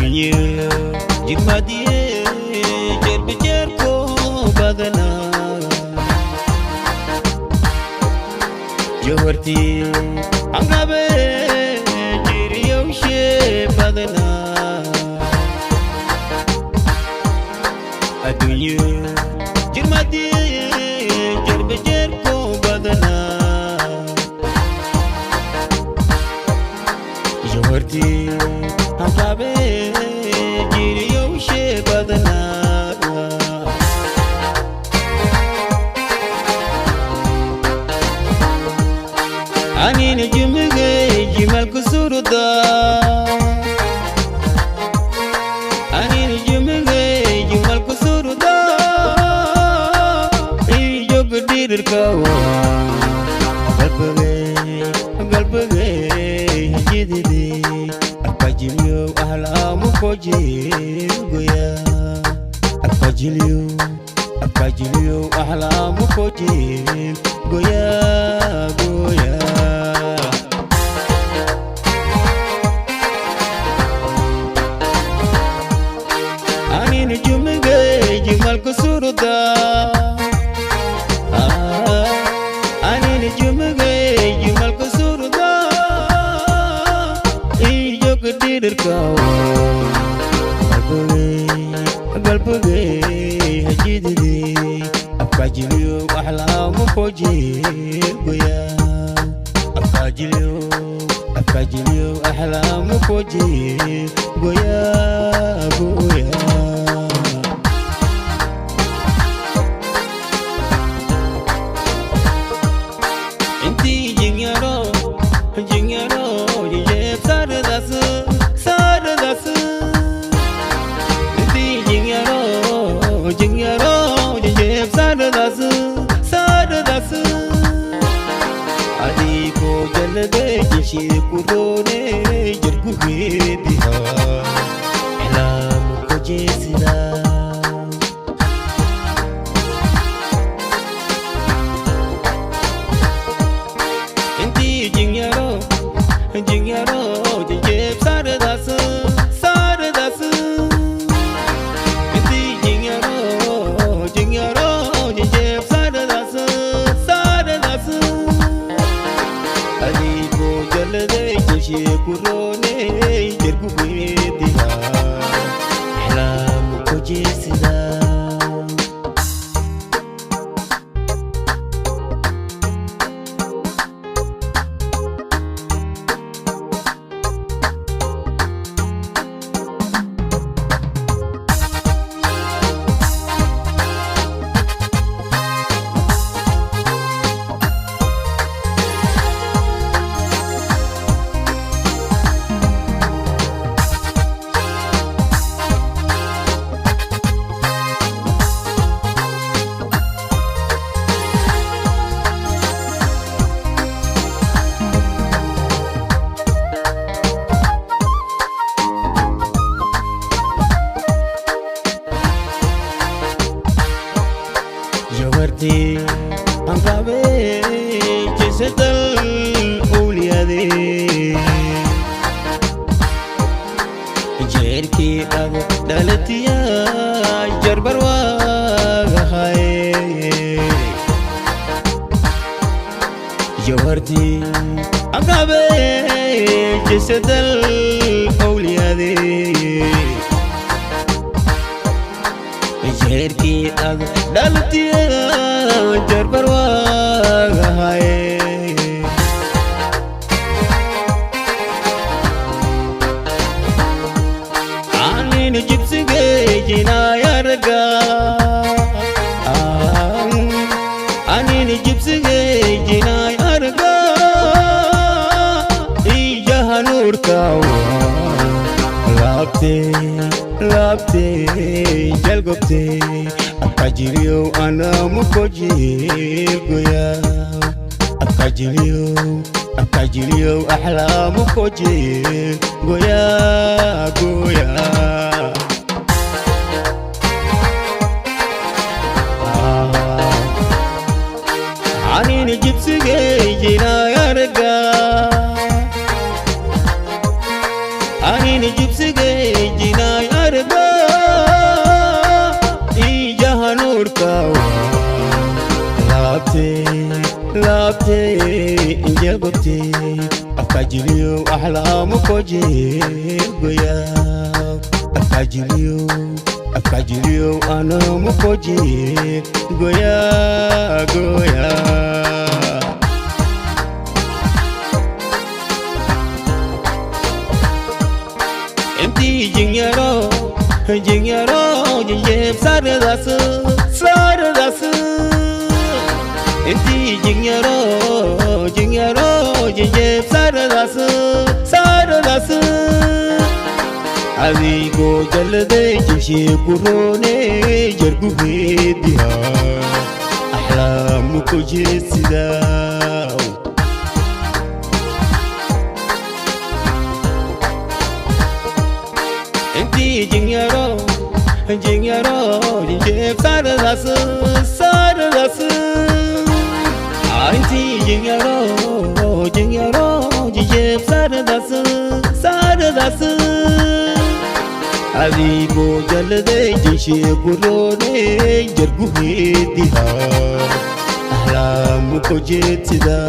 Adunya jirmadiye jer ko badana Johorti angabe jiriyawshe badana Adunya jirmadiye jer ko badana Johorti angabe jiriyawshe badana Anine jumge jimal kusuruda Anine jumge jimal kusuruda Iyo gudir kawa Galpage jididi Akajiliyo ahlamu koje goya Akajiliyo ahlamu koje goya Anine jumge jimal kusuruda Anine jumge jimal kusuruda Iyo gudir kawa Galpage jididi Akajiliyo ahlamu koje goya Akajiliyo ahlamu koje goya Inti jingyaro jijeb sardas Inti jingyaro jijeb sardas Adi ko jalbe jishi kurone jirgu diha Ilam ko jesida Inti jingyaro jijeb sardas Inti jingyaro jijeb sardas Ali ko jalde jishi kurone jirgu diha Ilam ko jesida Johorti angabe jesedal uliyade Jerki ag dalatiya jarbarwa gahaye Johorti angabe jesedal uliyade Jerki ag dalatiya jarbarwa gahaye Anine jibsige jina yarga Anine jibsige jina yarga Ijahanur kawa Labte jalgopte Akajiliyo anamu koje goya Akajiliyo ahlamu koje goya Anine jibsige jina yarga Ani anini jibsigay jinay arga ijaha nuurkawa laabtay injababtay afkajiliyo axlaamu koje goyaa afkajiliyo anamu koje goyaa Enti jingyaro jinjeb sardas Enti jingyaro jinjeb sardas Adigo jalde jishi kurone jargu hediya Ahlamu ko jesida Enti jingyaro jinjeb sardas Enti jingyaro jinjeb sardas Adigo jalde jishi kurone jargu hediya Ahlamu ko jesida